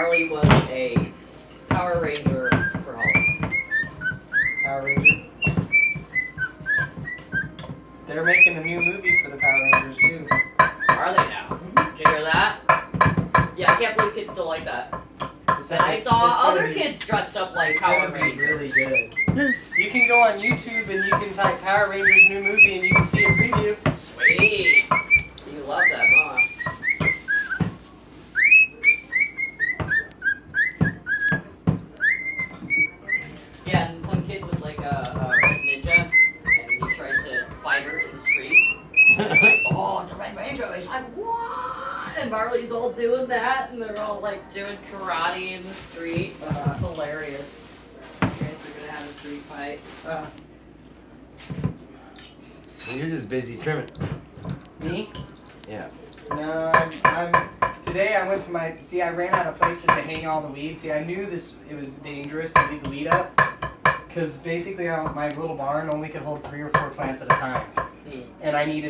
Marley was a Power Ranger for Halloween. Power Ranger. They're making a new movie for the Power Rangers too. Are they now? Did you hear that? Yeah, I can't believe kids still like that. And I saw other kids dressed up like Power Rangers. Really good. You can go on YouTube and you can type Power Rangers new movie and you can see a preview. Sweet. You love that, huh? Yeah, and some kid was like a red ninja, and he tried to fight her in the street. It's like, oh, it's a Red Ranger. He's like, what? And Marley's all doing that, and they're all like doing karate in the street. It's hilarious. You guys are gonna have a street fight. You're just busy trimming. Me? Yeah. No, today I went to I ran out of places to hang all the weed. See, I knew it was dangerous to leave the weed up. Because basically my little barn only could hold 3 or 4 plants at a time. And I needed